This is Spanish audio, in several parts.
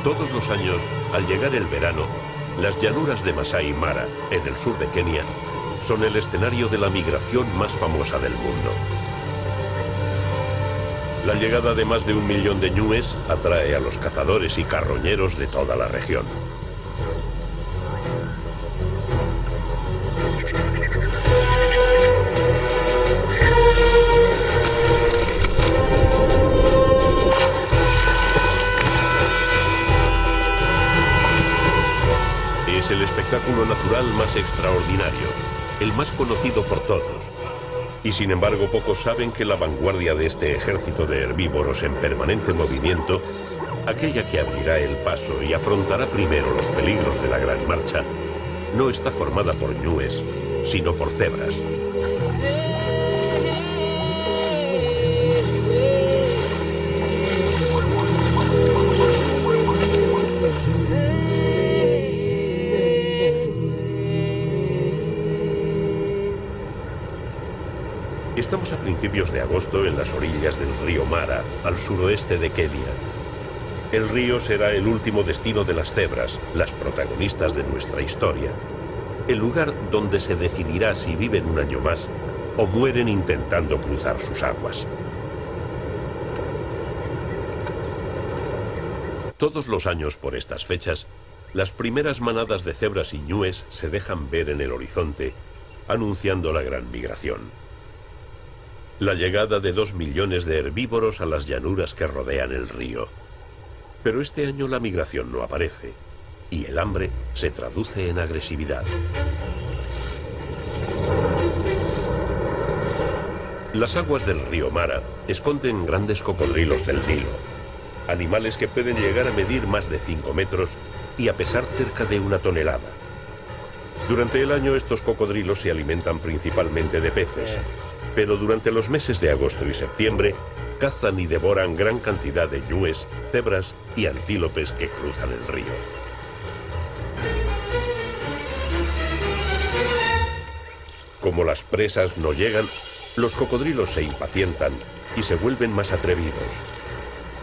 Todos los años, al llegar el verano, las llanuras de Masai Mara, en el sur de Kenia, son el escenario de la migración más famosa del mundo. La llegada de más de 1 millón de ñúes atrae a los cazadores y carroñeros de toda la región. Es el espectáculo natural más extraordinario, el más conocido por todos. Y sin embargo, pocos saben que la vanguardia de este ejército de herbívoros en permanente movimiento, aquella que abrirá el paso y afrontará primero los peligros de la Gran Marcha, no está formada por ñúes, sino por cebras. Estamos a principios de agosto en las orillas del río Mara, al suroeste de Kenia. El río será el último destino de las cebras, las protagonistas de nuestra historia. El lugar donde se decidirá si viven un año más o mueren intentando cruzar sus aguas. Todos los años por estas fechas, las primeras manadas de cebras y ñúes se dejan ver en el horizonte, anunciando la gran migración. La llegada de 2 millones de herbívoros a las llanuras que rodean el río. Pero este año la migración no aparece, y el hambre se traduce en agresividad. Las aguas del río Mara esconden grandes cocodrilos del Nilo, animales que pueden llegar a medir más de 5 metros y a pesar cerca de 1 tonelada. Durante el año estos cocodrilos se alimentan principalmente de peces, pero durante los meses de agosto y septiembre cazan y devoran gran cantidad de ñúes, cebras y antílopes que cruzan el río. Como las presas no llegan, los cocodrilos se impacientan y se vuelven más atrevidos.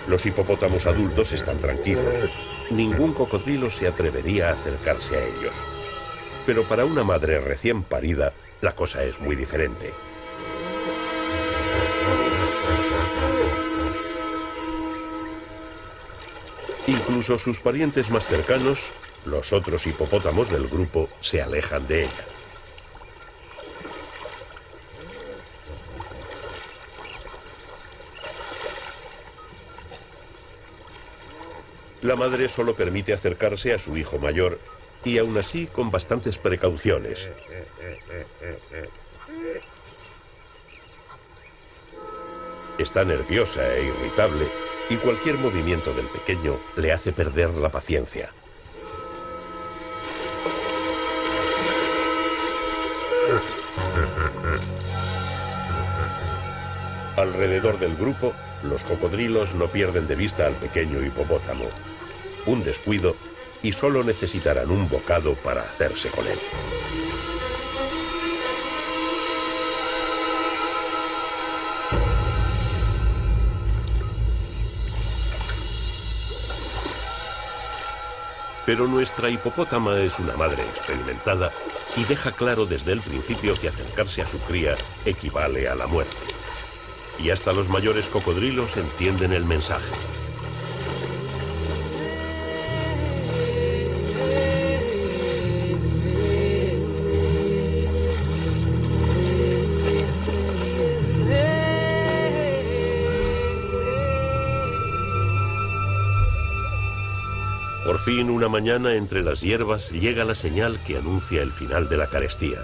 Los hipopótamos adultos están tranquilos. Ningún cocodrilo se atrevería a acercarse a ellos. Pero para una madre recién parida, la cosa es muy diferente. Incluso sus parientes más cercanos, los otros hipopótamos del grupo, se alejan de ella. La madre solo permite acercarse a su hijo mayor, y aún así con bastantes precauciones. Está nerviosa e irritable, y cualquier movimiento del pequeño le hace perder la paciencia. Alrededor del grupo, los cocodrilos no pierden de vista al pequeño hipopótamo. Un descuido y solo necesitarán un bocado para hacerse con él. Pero nuestra hipopótama es una madre experimentada y deja claro desde el principio que acercarse a su cría equivale a la muerte. Y hasta los mayores cocodrilos entienden el mensaje. Por fin, una mañana, entre las hierbas, llega la señal que anuncia el final de la carestía.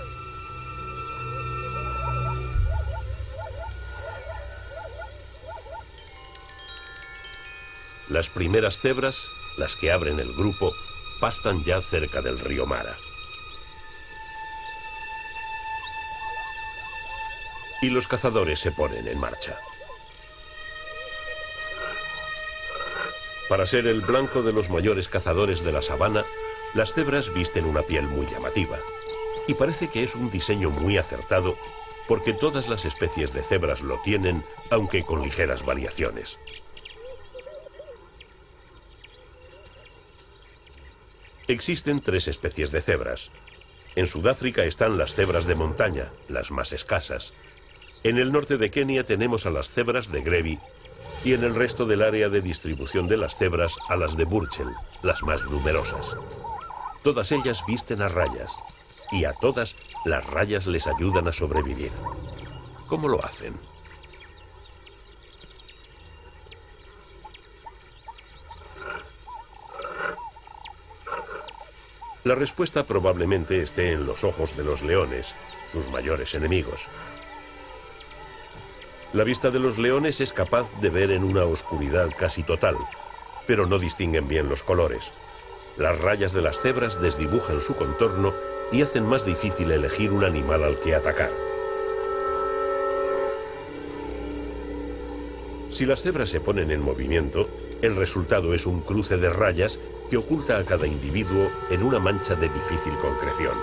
Las primeras cebras, las que abren el grupo, pastan ya cerca del río Mara. Y los cazadores se ponen en marcha. Para ser el blanco de los mayores cazadores de la sabana, las cebras visten una piel muy llamativa. Y parece que es un diseño muy acertado, porque todas las especies de cebras lo tienen, aunque con ligeras variaciones. Existen 3 especies de cebras. En Sudáfrica están las cebras de montaña, las más escasas. En el norte de Kenia tenemos a las cebras de Grevi y en el resto del área de distribución de las cebras a las de Burchell, las más numerosas. Todas ellas visten a rayas y a todas las rayas les ayudan a sobrevivir. ¿Cómo lo hacen? La respuesta probablemente esté en los ojos de los leones, sus mayores enemigos. La vista de los leones es capaz de ver en una oscuridad casi total, pero no distinguen bien los colores. Las rayas de las cebras desdibujan su contorno y hacen más difícil elegir un animal al que atacar. Si las cebras se ponen en movimiento, el resultado es un cruce de rayas que oculta a cada individuo en una mancha de difícil concreción.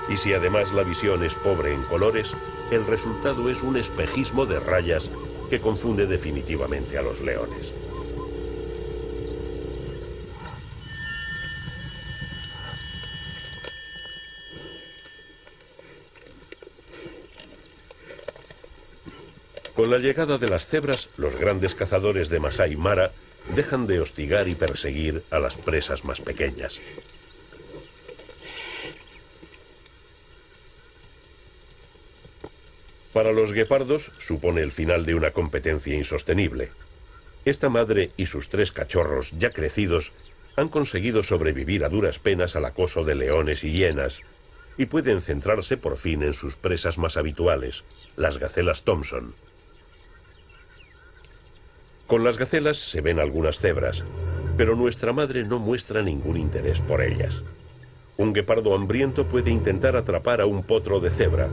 Y si además la visión es pobre en colores, el resultado es un espejismo de rayas que confunde definitivamente a los leones. Con la llegada de las cebras, los grandes cazadores de Masai Mara dejan de hostigar y perseguir a las presas más pequeñas. Para los guepardos supone el final de una competencia insostenible. Esta madre y sus 3 cachorros ya crecidos han conseguido sobrevivir a duras penas al acoso de leones y hienas y pueden centrarse por fin en sus presas más habituales, las gacelas Thompson. Con las gacelas se ven algunas cebras, pero nuestra madre no muestra ningún interés por ellas. Un guepardo hambriento puede intentar atrapar a un potro de cebra,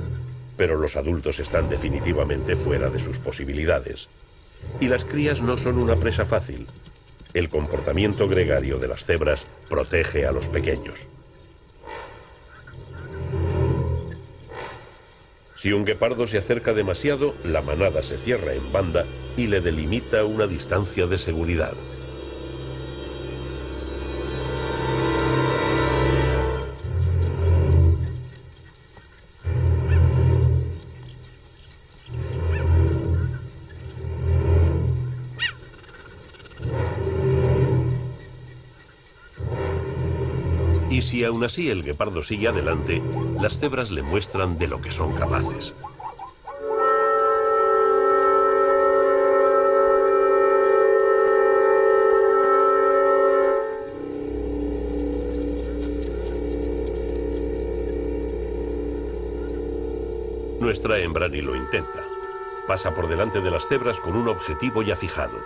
pero los adultos están definitivamente fuera de sus posibilidades. Y las crías no son una presa fácil. El comportamiento gregario de las cebras protege a los pequeños. Si un guepardo se acerca demasiado, la manada se cierra en banda y le delimita una distancia de seguridad. Y si aún así el guepardo sigue adelante, las cebras le muestran de lo que son capaces. Nuestra hembra ni lo intenta. Pasa por delante de las cebras con un objetivo ya fijado.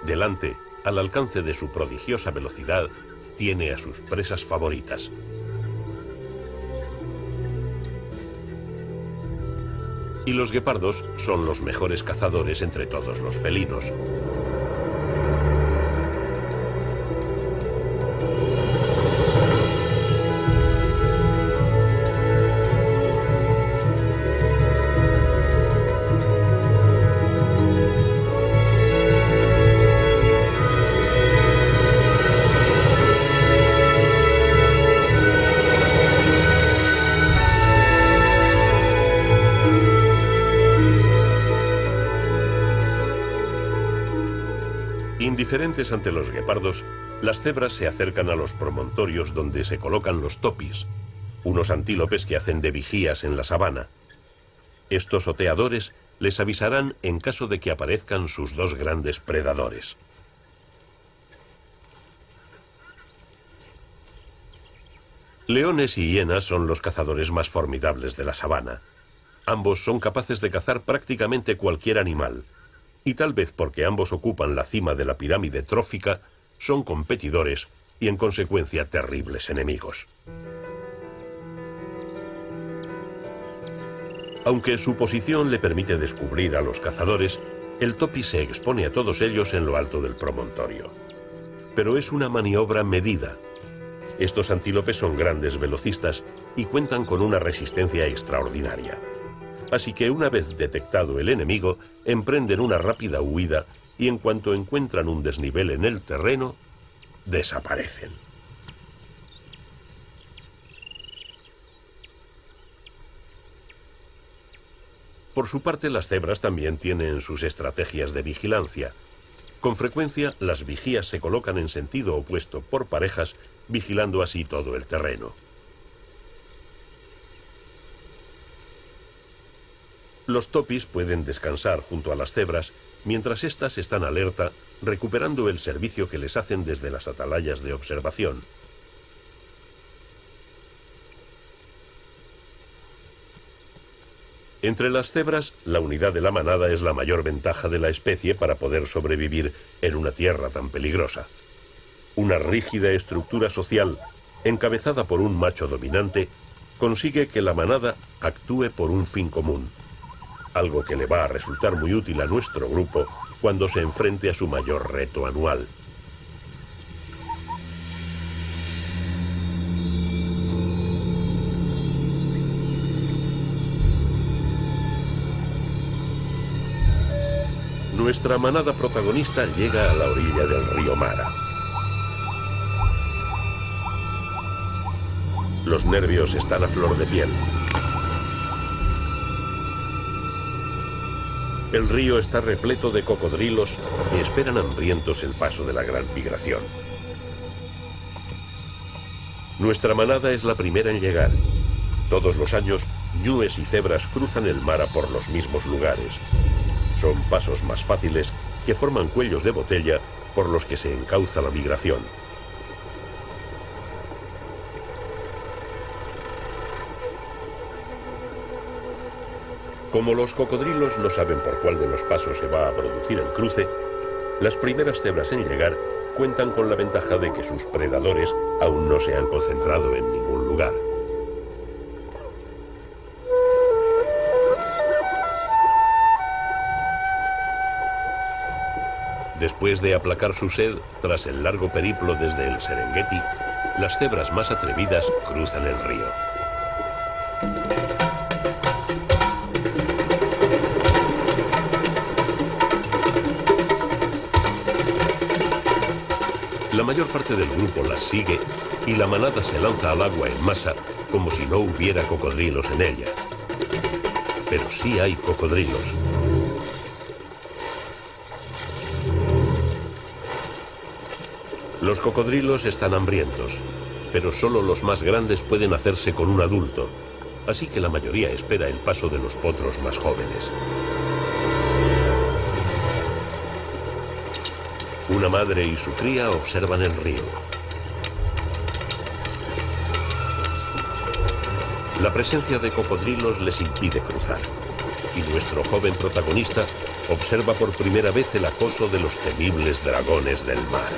Delante, al alcance de su prodigiosa velocidad, tiene a sus presas favoritas. Y los guepardos son los mejores cazadores entre todos los felinos. Indiferentes ante los guepardos, las cebras se acercan a los promontorios donde se colocan los topis, unos antílopes que hacen de vigías en la sabana. Estos oteadores les avisarán en caso de que aparezcan sus 2 grandes predadores. Leones y hienas son los cazadores más formidables de la sabana. Ambos son capaces de cazar prácticamente cualquier animal. Y tal vez porque ambos ocupan la cima de la pirámide trófica, son competidores y en consecuencia terribles enemigos. Aunque su posición le permite descubrir a los cazadores, el topi se expone a todos ellos en lo alto del promontorio. Pero es una maniobra medida. Estos antílopes son grandes velocistas y cuentan con una resistencia extraordinaria. Así que una vez detectado el enemigo, emprenden una rápida huida y en cuanto encuentran un desnivel en el terreno, desaparecen. Por su parte, las cebras también tienen sus estrategias de vigilancia. Con frecuencia, las vigías se colocan en sentido opuesto por parejas, vigilando así todo el terreno. Los topis pueden descansar junto a las cebras mientras éstas están alerta, recuperando el servicio que les hacen desde las atalayas de observación. Entre las cebras, la unidad de la manada es la mayor ventaja de la especie para poder sobrevivir en una tierra tan peligrosa. Una rígida estructura social, encabezada por un macho dominante, consigue que la manada actúe por un fin común, algo que le va a resultar muy útil a nuestro grupo cuando se enfrente a su mayor reto anual. Nuestra manada protagonista llega a la orilla del río Mara. Los nervios están a flor de piel. El río está repleto de cocodrilos que esperan hambrientos el paso de la gran migración. Nuestra manada es la primera en llegar. Todos los años, ñúes y cebras cruzan el Mara por los mismos lugares. Son pasos más fáciles que forman cuellos de botella por los que se encauza la migración. Como los cocodrilos no saben por cuál de los pasos se va a producir el cruce, las primeras cebras en llegar cuentan con la ventaja de que sus predadores aún no se han concentrado en ningún lugar. Después de aplacar su sed, tras el largo periplo desde el Serengeti, las cebras más atrevidas cruzan el río. La mayor parte del grupo las sigue y la manada se lanza al agua en masa como si no hubiera cocodrilos en ella. Pero sí hay cocodrilos. Los cocodrilos están hambrientos, pero solo los más grandes pueden hacerse con un adulto, así que la mayoría espera el paso de los potros más jóvenes. Una madre y su cría observan el río. La presencia de cocodrilos les impide cruzar, y nuestro joven protagonista observa por primera vez el acoso de los temibles dragones del mar.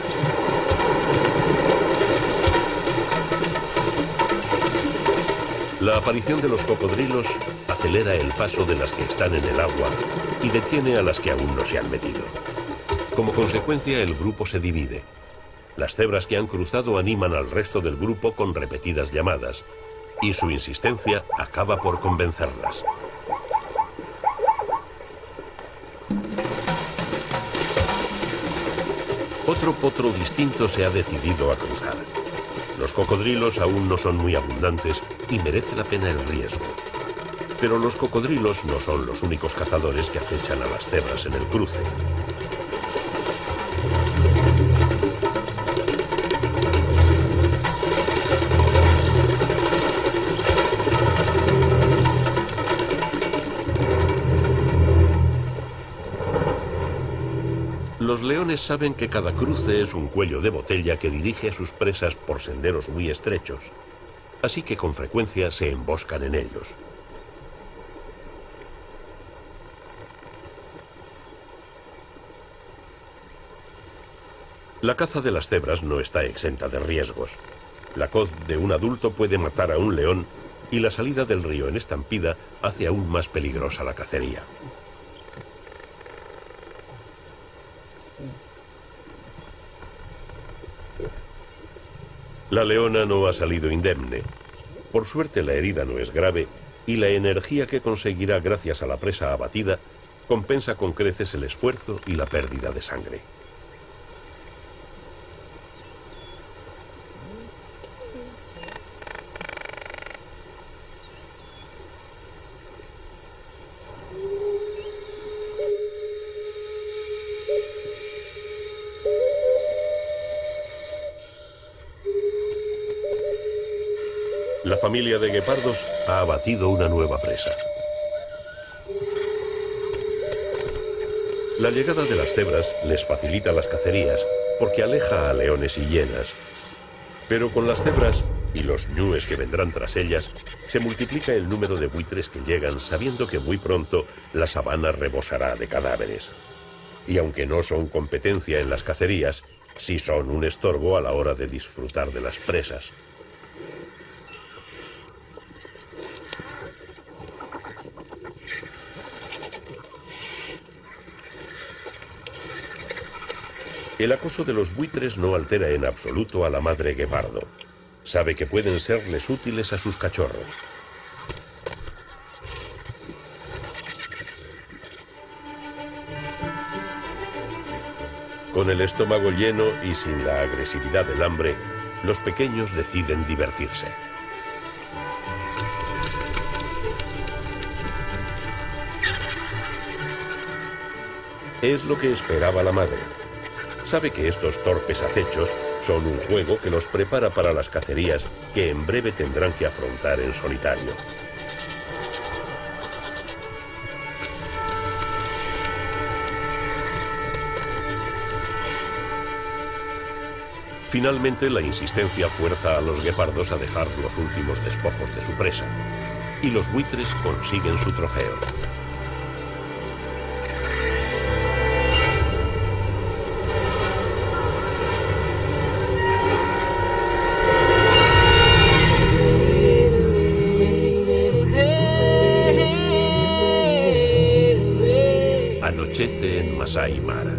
La aparición de los cocodrilos acelera el paso de las que están en el agua y detiene a las que aún no se han metido. Como consecuencia, el grupo se divide. Las cebras que han cruzado animan al resto del grupo con repetidas llamadas, y su insistencia acaba por convencerlas. Otro potro distinto se ha decidido a cruzar. Los cocodrilos aún no son muy abundantes y merece la pena el riesgo. Pero los cocodrilos no son los únicos cazadores que acechan a las cebras en el cruce. Los leones saben que cada cruce es un cuello de botella que dirige a sus presas por senderos muy estrechos, así que con frecuencia se emboscan en ellos. La caza de las cebras no está exenta de riesgos. La coz de un adulto puede matar a un león y la salida del río en estampida hace aún más peligrosa la cacería. La leona no ha salido indemne. Por suerte la herida no es grave y la energía que conseguirá gracias a la presa abatida compensa con creces el esfuerzo y la pérdida de sangre. La familia de guepardos ha abatido una nueva presa. La llegada de las cebras les facilita las cacerías porque aleja a leones y hienas. Pero con las cebras y los ñúes que vendrán tras ellas, se multiplica el número de buitres que llegan sabiendo que muy pronto la sabana rebosará de cadáveres. Y aunque no son competencia en las cacerías, sí son un estorbo a la hora de disfrutar de las presas. El acoso de los buitres no altera en absoluto a la madre guepardo. Sabe que pueden serles útiles a sus cachorros. Con el estómago lleno y sin la agresividad del hambre, los pequeños deciden divertirse. Es lo que esperaba la madre. Sabe que estos torpes acechos son un juego que los prepara para las cacerías que en breve tendrán que afrontar en solitario. Finalmente, la insistencia fuerza a los guepardos a dejar los últimos despojos de su presa, y los buitres consiguen su trofeo. Anochece en Masai Mara.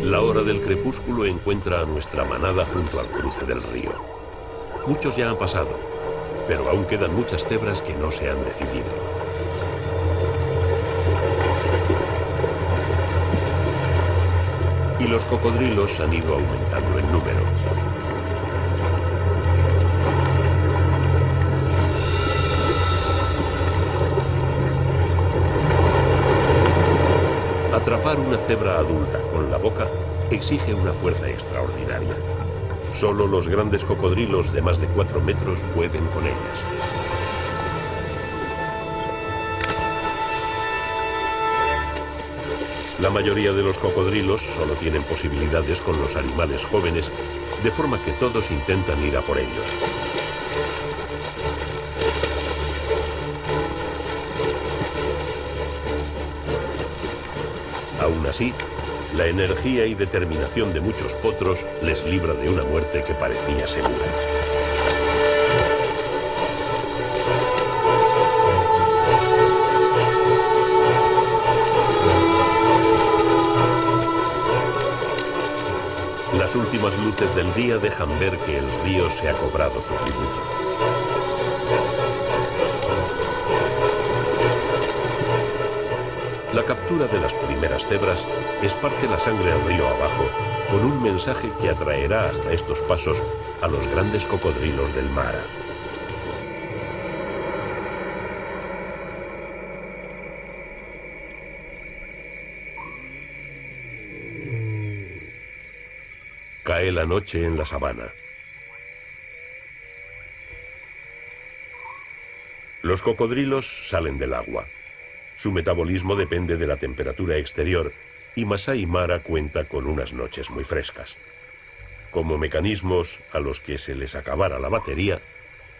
La hora del crepúsculo encuentra a nuestra manada junto al cruce del río. Muchos ya han pasado, pero aún quedan muchas cebras que no se han decidido. Y los cocodrilos han ido aumentando en número. Atrapar una cebra adulta con la boca exige una fuerza extraordinaria. Solo los grandes cocodrilos de más de 4 metros pueden con ellas. La mayoría de los cocodrilos solo tienen posibilidades con los animales jóvenes, de forma que todos intentan ir a por ellos. Aún así, la energía y determinación de muchos potros les libra de una muerte que parecía segura. Las últimas luces del día dejan ver que el río se ha cobrado su tributo. La captura de las primeras cebras esparce la sangre al río abajo con un mensaje que atraerá hasta estos pasos a los grandes cocodrilos del Mara. Cae la noche en la sabana. Los cocodrilos salen del agua. Su metabolismo depende de la temperatura exterior y Masai Mara cuenta con unas noches muy frescas. Como mecanismos a los que se les acabara la batería,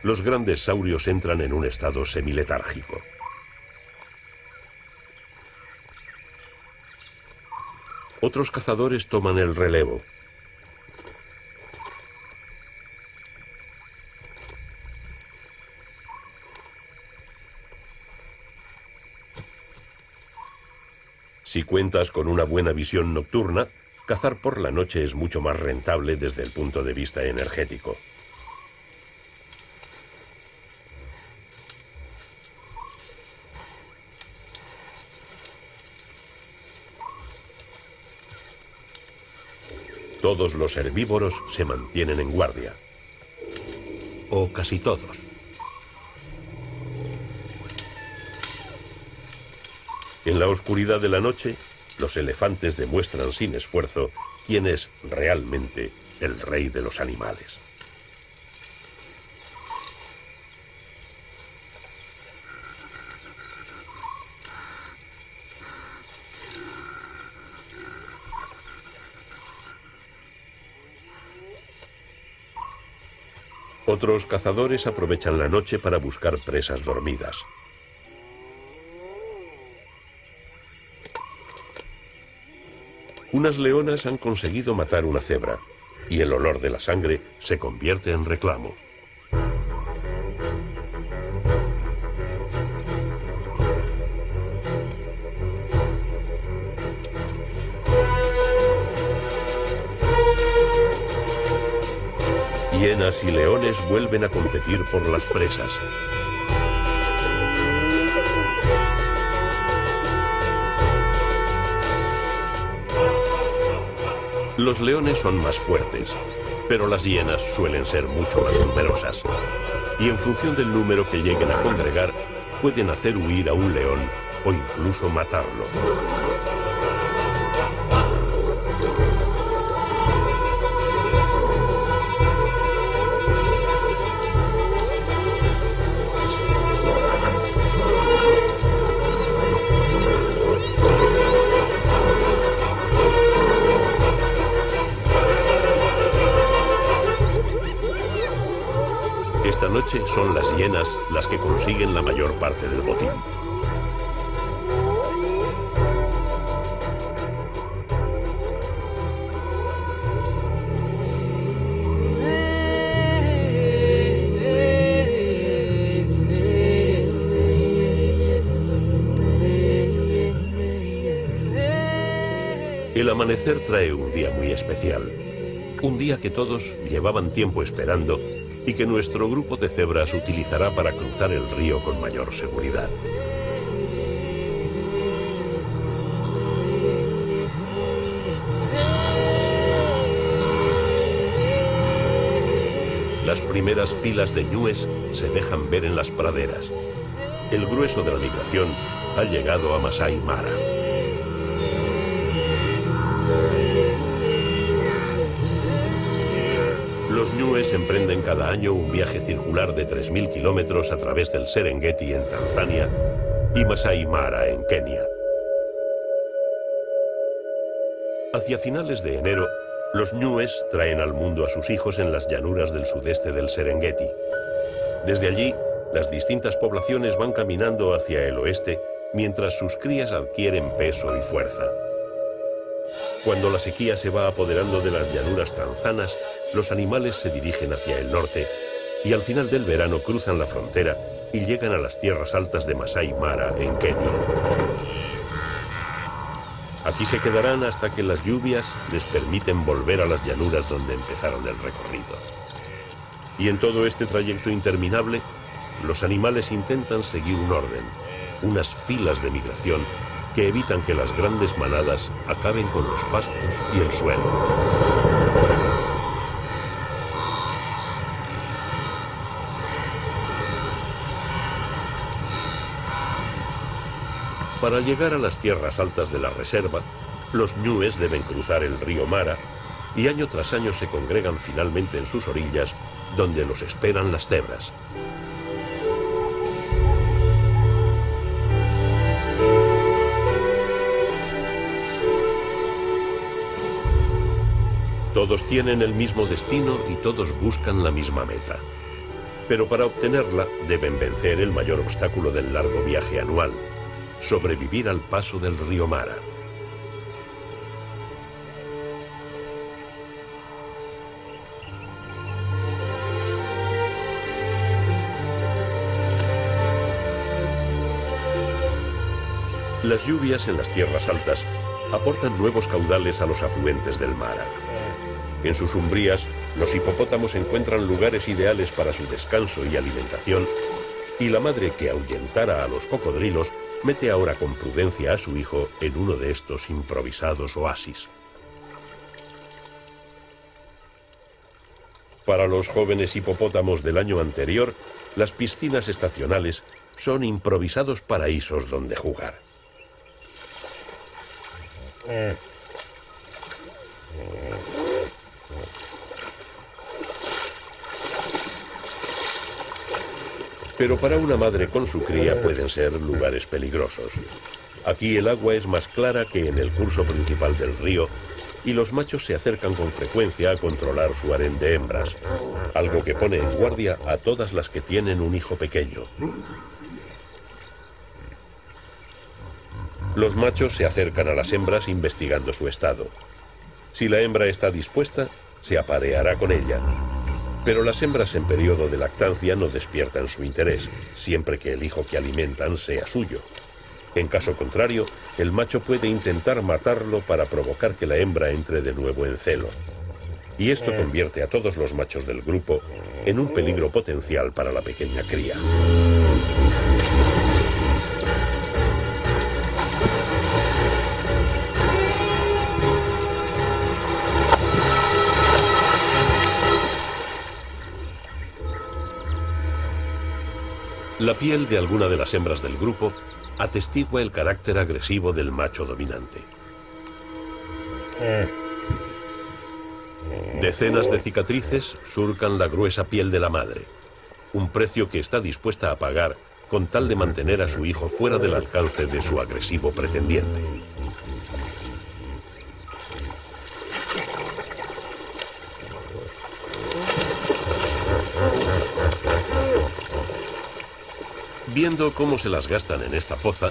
los grandes saurios entran en un estado semiletárgico. Otros cazadores toman el relevo. Si cuentas con una buena visión nocturna, cazar por la noche es mucho más rentable desde el punto de vista energético. Todos los herbívoros se mantienen en guardia. O casi todos. En la oscuridad de la noche, los elefantes demuestran sin esfuerzo quién es realmente el rey de los animales. Otros cazadores aprovechan la noche para buscar presas dormidas. Unas leonas han conseguido matar una cebra, y el olor de la sangre se convierte en reclamo. Hienas y leones vuelven a competir por las presas. Los leones son más fuertes, pero las hienas suelen ser mucho más numerosas. Y en función del número que lleguen a congregar, pueden hacer huir a un león o incluso matarlo. Esta noche son las hienas las que consiguen la mayor parte del botín. El amanecer trae un día muy especial, un día que todos llevaban tiempo esperando y que nuestro grupo de cebras utilizará para cruzar el río con mayor seguridad. Las primeras filas de ñúes se dejan ver en las praderas. El grueso de la migración ha llegado a Masai Mara. Los ñúes emprenden cada año un viaje circular de 3.000 kilómetros a través del Serengeti en Tanzania y Masai Mara en Kenia. Hacia finales de enero, los ñúes traen al mundo a sus hijos en las llanuras del sudeste del Serengeti. Desde allí, las distintas poblaciones van caminando hacia el oeste mientras sus crías adquieren peso y fuerza. Cuando la sequía se va apoderando de las llanuras tanzanas, los animales se dirigen hacia el norte y al final del verano cruzan la frontera y llegan a las tierras altas de Masai Mara, en Kenia. Aquí se quedarán hasta que las lluvias les permiten volver a las llanuras donde empezaron el recorrido. Y en todo este trayecto interminable, los animales intentan seguir un orden, unas filas de migración que evitan que las grandes manadas acaben con los pastos y el suelo. Para llegar a las tierras altas de la reserva, los ñúes deben cruzar el río Mara y año tras año se congregan finalmente en sus orillas, donde los esperan las cebras. Todos tienen el mismo destino y todos buscan la misma meta. Pero para obtenerla deben vencer el mayor obstáculo del largo viaje anual: sobrevivir al paso del río Mara. Las lluvias en las tierras altas aportan nuevos caudales a los afluentes del Mara. En sus umbrías, los hipopótamos encuentran lugares ideales para su descanso y alimentación, y la madre que ahuyentara a los cocodrilos mete ahora con prudencia a su hijo en uno de estos improvisados oasis. Para los jóvenes hipopótamos del año anterior, las piscinas estacionales son improvisados paraísos donde jugar. Pero para una madre con su cría pueden ser lugares peligrosos. Aquí el agua es más clara que en el curso principal del río y los machos se acercan con frecuencia a controlar su harén de hembras, algo que pone en guardia a todas las que tienen un hijo pequeño. Los machos se acercan a las hembras investigando su estado. Si la hembra está dispuesta, se apareará con ella. Pero las hembras en periodo de lactancia no despiertan su interés, siempre que el hijo que alimentan sea suyo. En caso contrario, el macho puede intentar matarlo para provocar que la hembra entre de nuevo en celo. Y esto convierte a todos los machos del grupo en un peligro potencial para la pequeña cría. La piel de alguna de las hembras del grupo atestigua el carácter agresivo del macho dominante. Decenas de cicatrices surcan la gruesa piel de la madre, un precio que está dispuesta a pagar con tal de mantener a su hijo fuera del alcance de su agresivo pretendiente. Viendo cómo se las gastan en esta poza,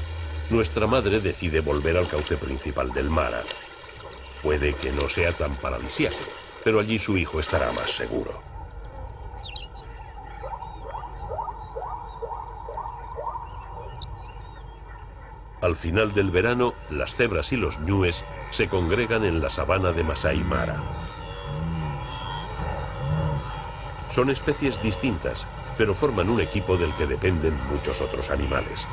nuestra madre decide volver al cauce principal del Mara. Puede que no sea tan paradisíaco, pero allí su hijo estará más seguro. Al final del verano, las cebras y los ñúes se congregan en la sabana de Masai Mara. Son especies distintas, pero forman un equipo del que dependen muchos otros animales.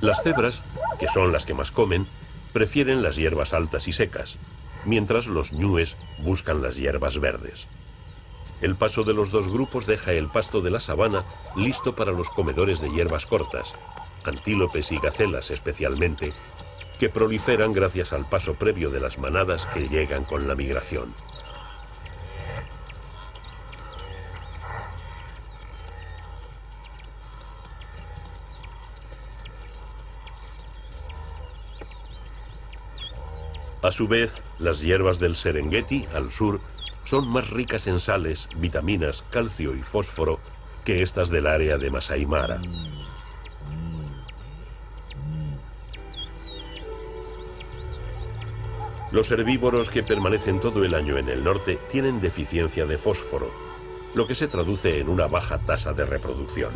Las cebras, que son las que más comen, prefieren las hierbas altas y secas, mientras los ñúes buscan las hierbas verdes. El paso de los dos grupos deja el pasto de la sabana listo para los comedores de hierbas cortas, antílopes y gacelas especialmente, que proliferan gracias al paso previo de las manadas que llegan con la migración. A su vez, las hierbas del Serengeti, al sur, son más ricas en sales, vitaminas, calcio y fósforo que estas del área de Masai Mara. Los herbívoros que permanecen todo el año en el norte tienen deficiencia de fósforo, lo que se traduce en una baja tasa de reproducción.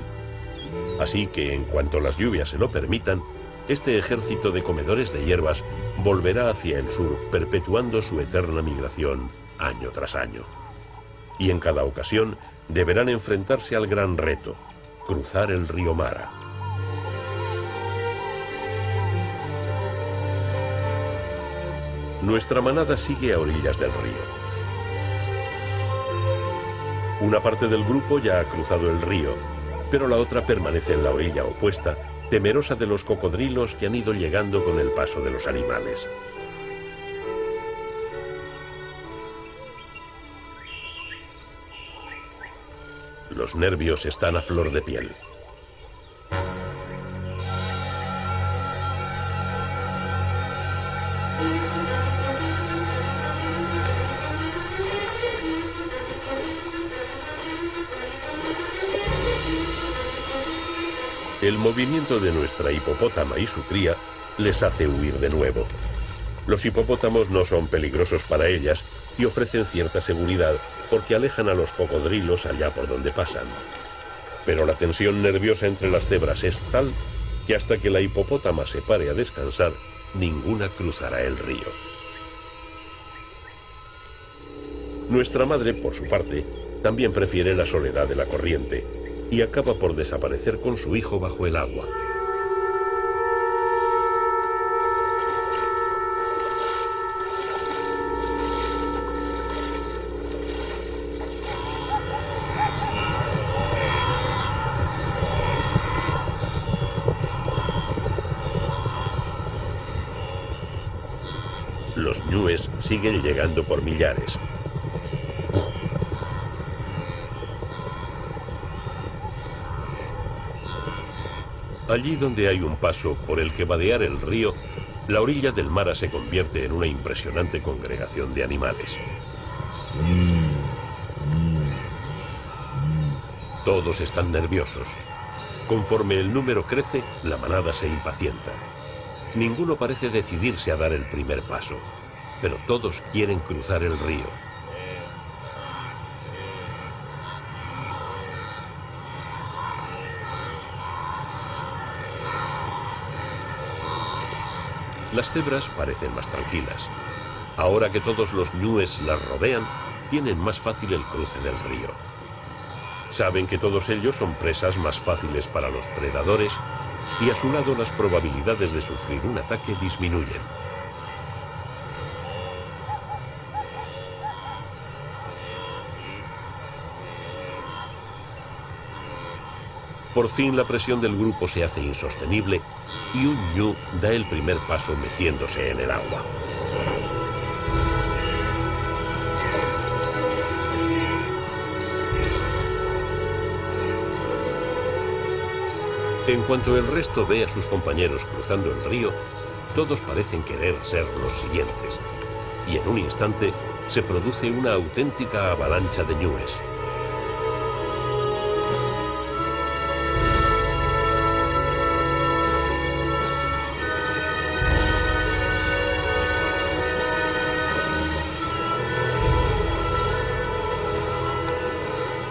Así que, en cuanto las lluvias se lo permitan, este ejército de comedores de hierbas volverá hacia el sur, perpetuando su eterna migración año tras año. Y en cada ocasión deberán enfrentarse al gran reto: cruzar el río Mara. Nuestra manada sigue a orillas del río. Una parte del grupo ya ha cruzado el río, pero la otra permanece en la orilla opuesta, temerosa de los cocodrilos que han ido llegando con el paso de los animales. Los nervios están a flor de piel. El movimiento de nuestra hipopótama y su cría les hace huir de nuevo. Los hipopótamos no son peligrosos para ellas y ofrecen cierta seguridad porque alejan a los cocodrilos allá por donde pasan. Pero la tensión nerviosa entre las cebras es tal que hasta que la hipopótama se pare a descansar, ninguna cruzará el río. Nuestra madre, por su parte, también prefiere la soledad de la corriente y acaba por desaparecer con su hijo bajo el agua. ñúes siguen llegando por millares. Allí donde hay un paso por el que vadear el río, la orilla del Mara se convierte en una impresionante congregación de animales. Todos están nerviosos. Conforme el número crece, la manada se impacienta. Ninguno parece decidirse a dar el primer paso, pero todos quieren cruzar el río. Las cebras parecen más tranquilas. Ahora que todos los ñúes las rodean, tienen más fácil el cruce del río. Saben que todos ellos son presas más fáciles para los predadores y a su lado las probabilidades de sufrir un ataque disminuyen. Por fin la presión del grupo se hace insostenible y un ñu da el primer paso metiéndose en el agua. En cuanto el resto ve a sus compañeros cruzando el río, todos parecen querer ser los siguientes. Y en un instante se produce una auténtica avalancha de ñúes.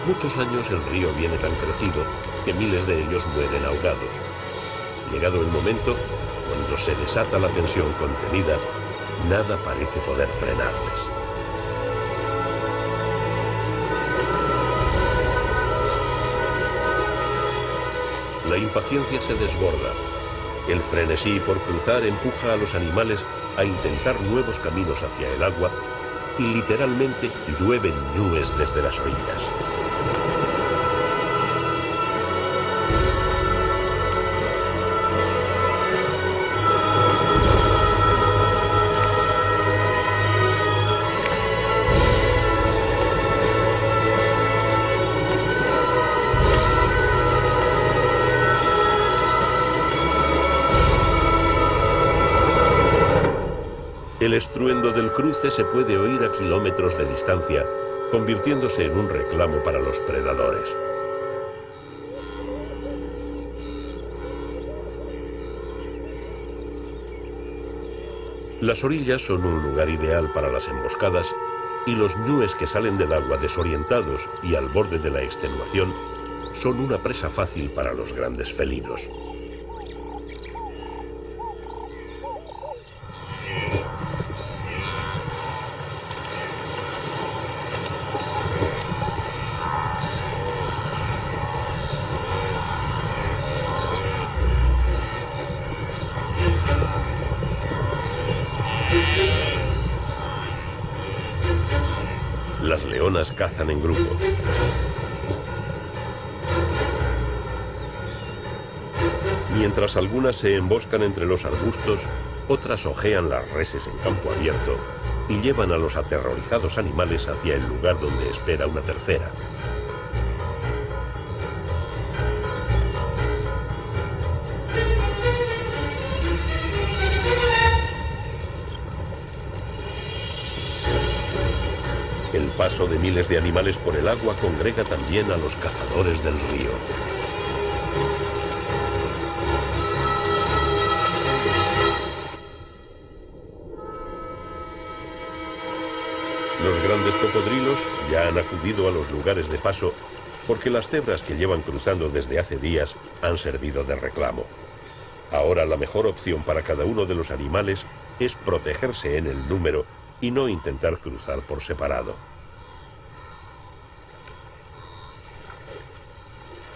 Muchos años el río viene tan crecido que miles de ellos mueren ahogados. Llegado el momento, cuando se desata la tensión contenida, nada parece poder frenarles. La impaciencia se desborda. El frenesí por cruzar empuja a los animales a intentar nuevos caminos hacia el agua y literalmente llueven ñúes desde las orillas. El estruendo del cruce se puede oír a kilómetros de distancia, convirtiéndose en un reclamo para los predadores. Las orillas son un lugar ideal para las emboscadas y los ñúes que salen del agua desorientados y al borde de la extenuación son una presa fácil para los grandes felinos. Las leonas cazan en grupo. Mientras algunas se emboscan entre los arbustos, otras ojean las reses en campo abierto y llevan a los aterrorizados animales hacia el lugar donde espera una tercera. El paso de miles de animales por el agua congrega también a los cazadores del río. Los grandes cocodrilos ya han acudido a los lugares de paso porque las cebras que llevan cruzando desde hace días han servido de reclamo. Ahora la mejor opción para cada uno de los animales es protegerse en el número y no intentar cruzar por separado.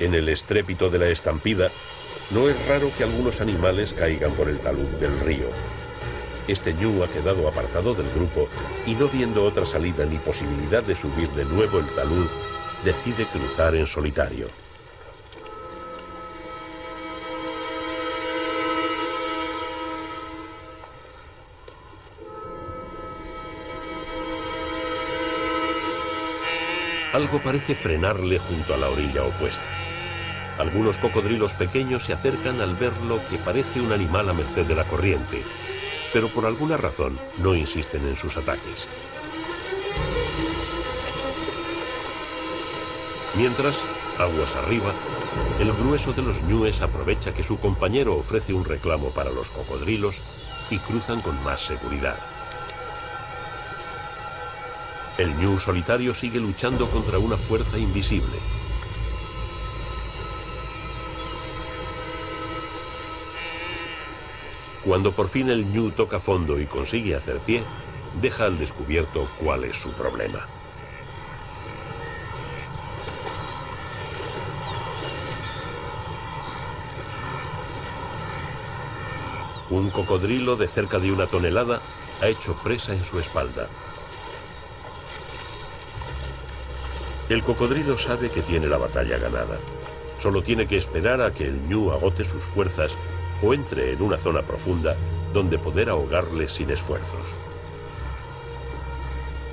En el estrépito de la estampida, no es raro que algunos animales caigan por el talud del río. Este ñu ha quedado apartado del grupo y no viendo otra salida ni posibilidad de subir de nuevo el talud, decide cruzar en solitario. Algo parece frenarle junto a la orilla opuesta. Algunos cocodrilos pequeños se acercan al ver lo que parece un animal a merced de la corriente, pero por alguna razón no insisten en sus ataques. Mientras, aguas arriba, el grueso de los ñúes aprovecha que su compañero ofrece un reclamo para los cocodrilos y cruzan con más seguridad. El ñu solitario sigue luchando contra una fuerza invisible. Cuando por fin el ñu toca fondo y consigue hacer pie, deja al descubierto cuál es su problema. Un cocodrilo de cerca de 1 tonelada ha hecho presa en su espalda. El cocodrilo sabe que tiene la batalla ganada. Solo tiene que esperar a que el ñu agote sus fuerzas o entre en una zona profunda donde poder ahogarle sin esfuerzos.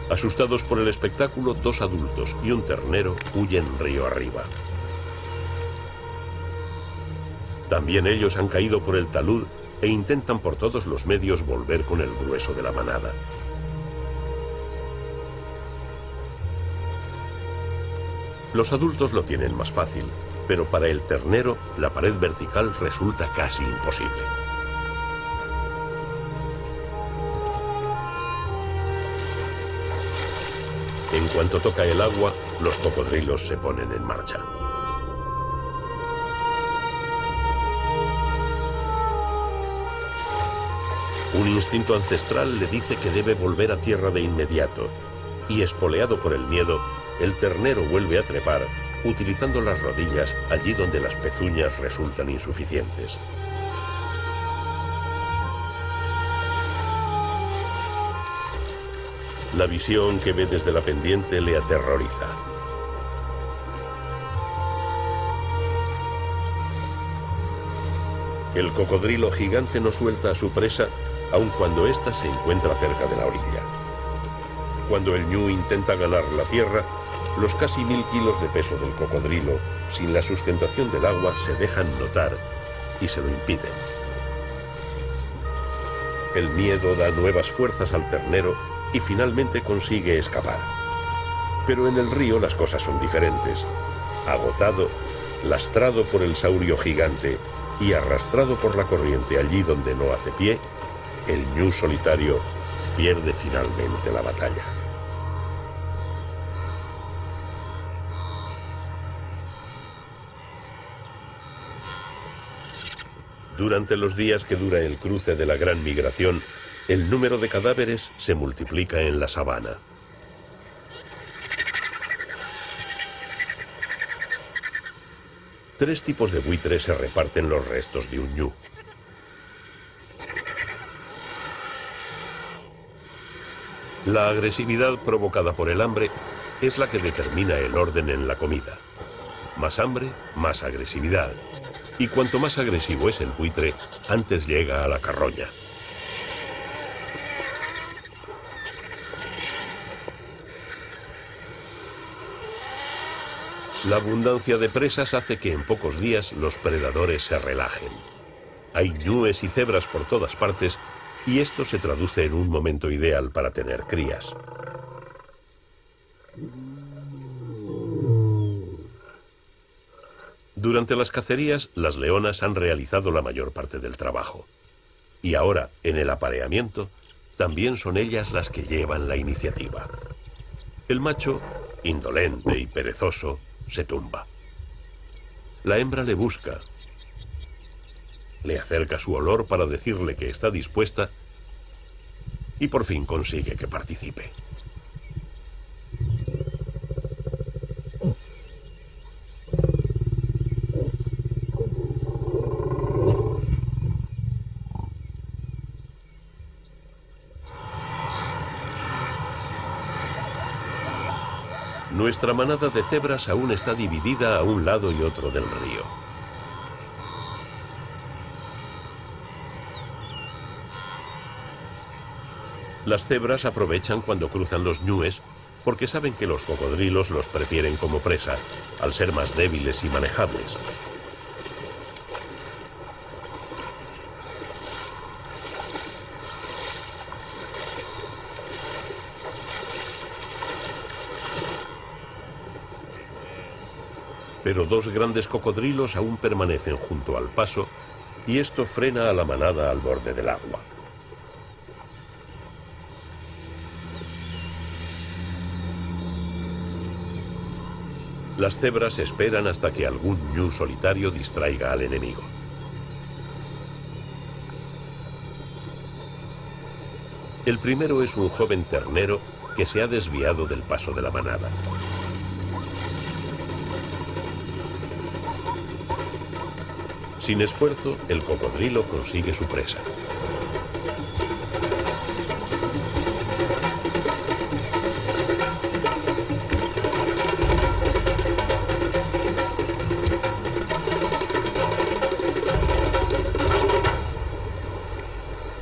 Asustados por el espectáculo, 2 adultos y un ternero huyen río arriba. También ellos han caído por el talud e intentan por todos los medios volver con el grueso de la manada. Los adultos lo tienen más fácil, pero para el ternero la pared vertical resulta casi imposible. En cuanto toca el agua, los cocodrilos se ponen en marcha. Un instinto ancestral le dice que debe volver a tierra de inmediato, y espoleado por el miedo, el ternero vuelve a trepar, utilizando las rodillas allí donde las pezuñas resultan insuficientes. La visión que ve desde la pendiente le aterroriza. El cocodrilo gigante no suelta a su presa, aun cuando ésta se encuentra cerca de la orilla. Cuando el ñu intenta ganar la tierra, los casi 1000 kilos de peso del cocodrilo, sin la sustentación del agua, se dejan notar y se lo impiden. El miedo da nuevas fuerzas al ternero y finalmente consigue escapar. Pero en el río las cosas son diferentes. Agotado, lastrado por el saurio gigante y arrastrado por la corriente allí donde no hace pie, el ñu solitario pierde finalmente la batalla. Durante los días que dura el cruce de la gran migración, el número de cadáveres se multiplica en la sabana. Tres tipos de buitres se reparten los restos de un ñu. La agresividad provocada por el hambre es la que determina el orden en la comida. Más hambre, más agresividad. Y cuanto más agresivo es el buitre, antes llega a la carroña. La abundancia de presas hace que en pocos días los predadores se relajen. Hay ñúes y cebras por todas partes y esto se traduce en un momento ideal para tener crías. Durante las cacerías, las leonas han realizado la mayor parte del trabajo. Y ahora, en el apareamiento, también son ellas las que llevan la iniciativa. El macho, indolente y perezoso, se tumba. La hembra le busca, le acerca su olor para decirle que está dispuesta y por fin consigue que participe. Nuestra manada de cebras aún está dividida a un lado y otro del río. Las cebras aprovechan cuando cruzan los ñúes porque saben que los cocodrilos los prefieren como presa, al ser más débiles y manejables. Pero dos grandes cocodrilos aún permanecen junto al paso y esto frena a la manada al borde del agua. Las cebras esperan hasta que algún ñu solitario distraiga al enemigo. El primero es un joven ternero que se ha desviado del paso de la manada. Sin esfuerzo, el cocodrilo consigue su presa.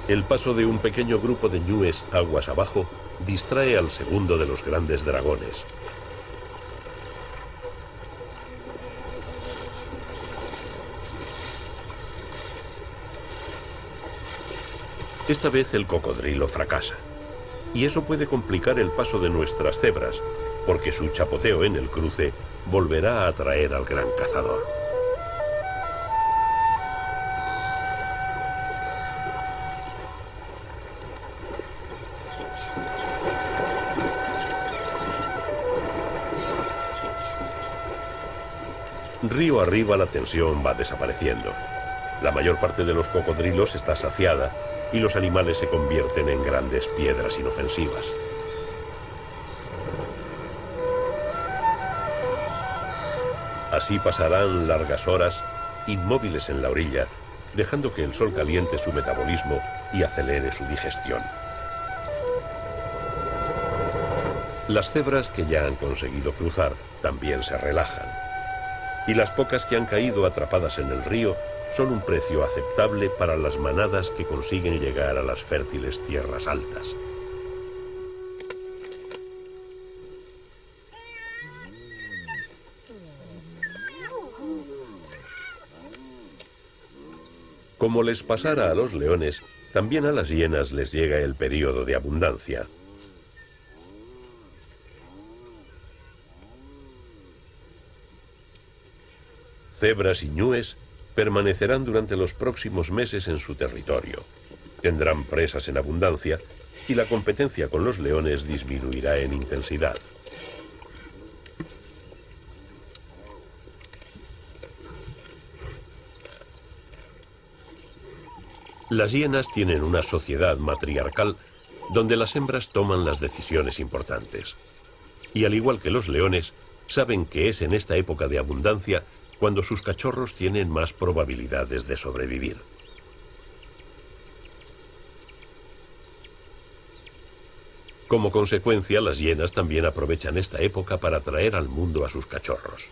El paso de un pequeño grupo de ñúes aguas abajo distrae al segundo de los grandes dragones. Esta vez el cocodrilo fracasa, y eso puede complicar el paso de nuestras cebras, porque su chapoteo en el cruce volverá a atraer al gran cazador. Río arriba la tensión va desapareciendo. La mayor parte de los cocodrilos está saciada y los animales se convierten en grandes piedras inofensivas. Así pasarán largas horas inmóviles en la orilla, dejando que el sol caliente su metabolismo y acelere su digestión. Las cebras que ya han conseguido cruzar también se relajan, y las pocas que han caído atrapadas en el río son un precio aceptable para las manadas que consiguen llegar a las fértiles tierras altas. Como les pasara a los leones, también a las hienas les llega el periodo de abundancia. Cebras y ñúes permanecerán durante los próximos meses en su territorio. Tendrán presas en abundancia y la competencia con los leones disminuirá en intensidad. Las hienas tienen una sociedad matriarcal donde las hembras toman las decisiones importantes. Y al igual que los leones, saben que es en esta época de abundancia cuando sus cachorros tienen más probabilidades de sobrevivir. Como consecuencia, las hienas también aprovechan esta época para traer al mundo a sus cachorros.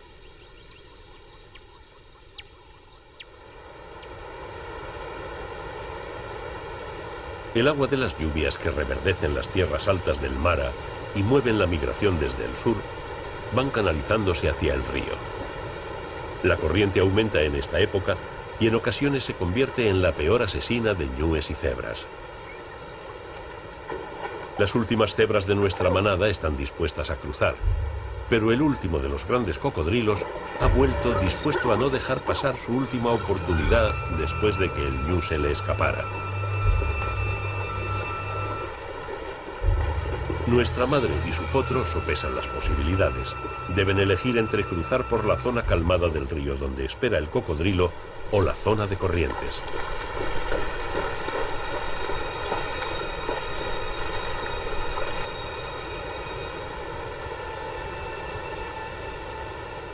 El agua de las lluvias que reverdecen las tierras altas del Mara y mueven la migración desde el sur, van canalizándose hacia el río. La corriente aumenta en esta época y en ocasiones se convierte en la peor asesina de ñúes y cebras. Las últimas cebras de nuestra manada están dispuestas a cruzar, pero el último de los grandes cocodrilos ha vuelto dispuesto a no dejar pasar su última oportunidad después de que el ñu se le escapara. Nuestra madre y su potro sopesan las posibilidades. Deben elegir entre cruzar por la zona calmada del río donde espera el cocodrilo o la zona de corrientes.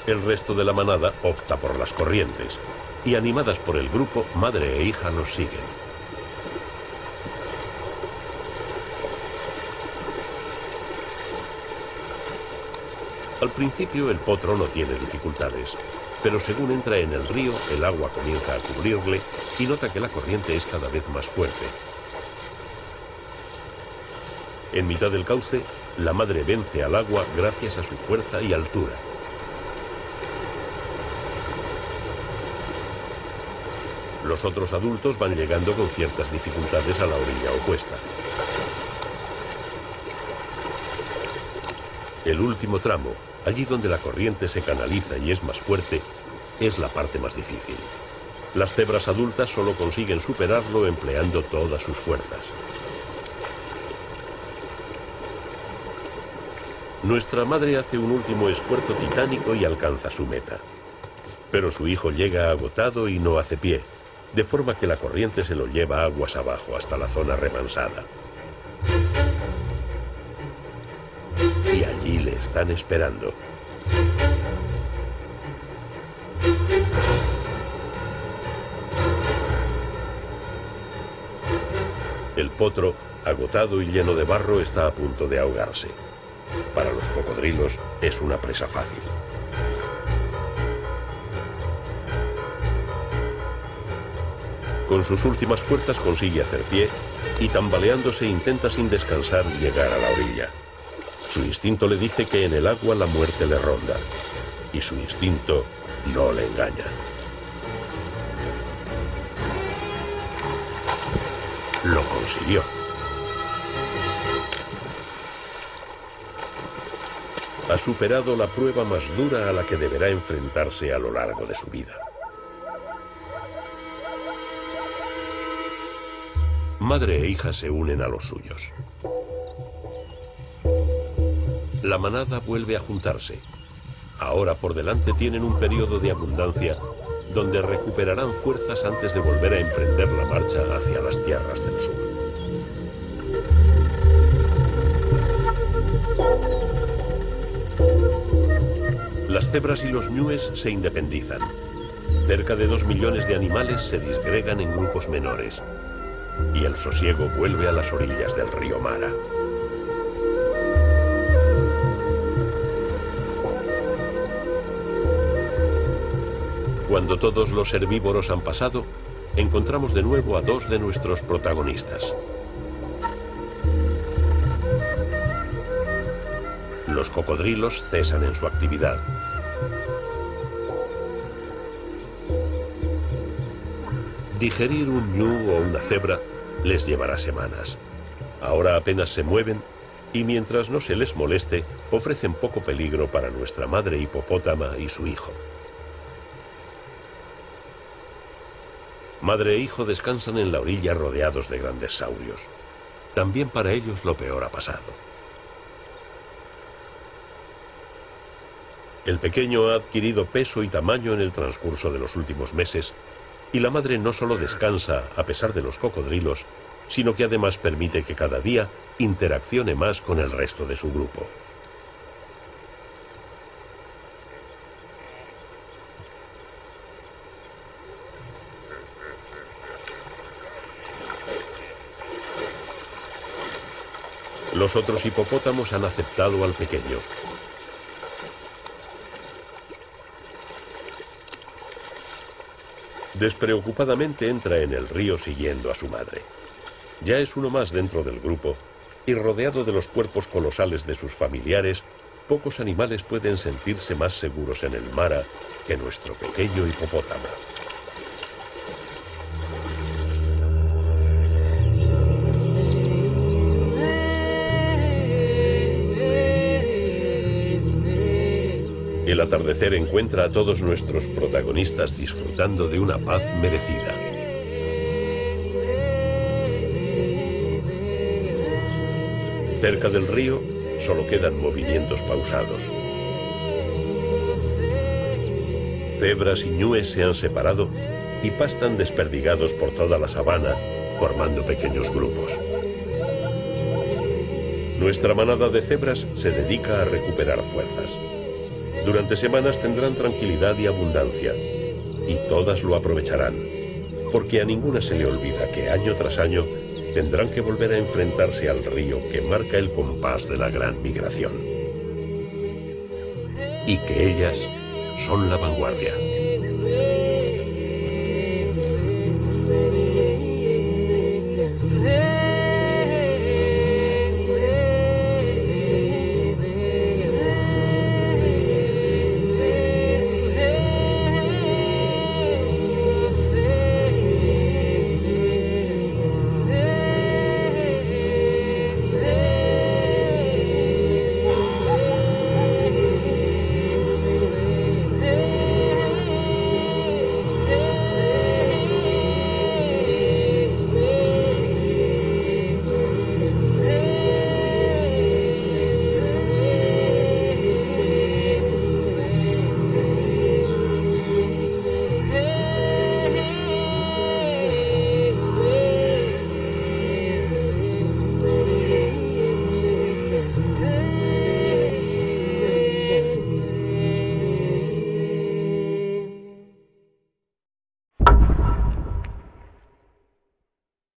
El resto de la manada opta por las corrientes y, animadas por el grupo, madre e hija los siguen. Al principio el potro no tiene dificultades, pero según entra en el río, el agua comienza a cubrirle y nota que la corriente es cada vez más fuerte. En mitad del cauce, La madre vence al agua gracias a su fuerza y altura. Los otros adultos van llegando con ciertas dificultades a la orilla opuesta. El último tramo, allí donde la corriente se canaliza y es más fuerte, es la parte más difícil. Las cebras adultas solo consiguen superarlo empleando todas sus fuerzas. Nuestra madre hace un último esfuerzo titánico y alcanza su meta. Pero su hijo llega agotado y no hace pie, de forma que la corriente se lo lleva aguas abajo hasta la zona remansada. Y allí le están esperando. El potro, agotado y lleno de barro, está a punto de ahogarse. Para los cocodrilos es una presa fácil. Con sus últimas fuerzas consigue hacer pie y tambaleándose intenta sin descansar llegar a la orilla. Su instinto le dice que en el agua la muerte le ronda. Y su instinto no le engaña. Lo consiguió. Ha superado la prueba más dura a la que deberá enfrentarse a lo largo de su vida. Madre e hija se unen a los suyos. La manada vuelve a juntarse. Ahora por delante tienen un periodo de abundancia donde recuperarán fuerzas antes de volver a emprender la marcha hacia las tierras del sur. Las cebras y los ñúes se independizan. Cerca de 2 millones de animales se disgregan en grupos menores. Y el sosiego vuelve a las orillas del río Mara. Cuando todos los herbívoros han pasado, encontramos de nuevo a 2 de nuestros protagonistas. Los cocodrilos cesan en su actividad. Digerir un ñu o una cebra les llevará semanas. Ahora apenas se mueven y mientras no se les moleste, ofrecen poco peligro para nuestra madre hipopótama y su hijo. Madre e hijo descansan en la orilla rodeados de grandes saurios. También para ellos lo peor ha pasado. El pequeño ha adquirido peso y tamaño en el transcurso de los últimos meses y la madre no solo descansa a pesar de los cocodrilos, sino que además permite que cada día interaccione más con el resto de su grupo. Los otros hipopótamos han aceptado al pequeño. Despreocupadamente entra en el río siguiendo a su madre. Ya es uno más dentro del grupo y rodeado de los cuerpos colosales de sus familiares, pocos animales pueden sentirse más seguros en el Mara que nuestro pequeño hipopótamo. El atardecer encuentra a todos nuestros protagonistas disfrutando de una paz merecida. Cerca del río solo quedan movimientos pausados. Cebras y ñúes se han separado y pastan desperdigados por toda la sabana, formando pequeños grupos. Nuestra manada de cebras se dedica a recuperar fuerzas. Durante semanas tendrán tranquilidad y abundancia, y todas lo aprovecharán, porque a ninguna se le olvida que año tras año tendrán que volver a enfrentarse al río que marca el compás de la gran migración. Y que ellas son la vanguardia.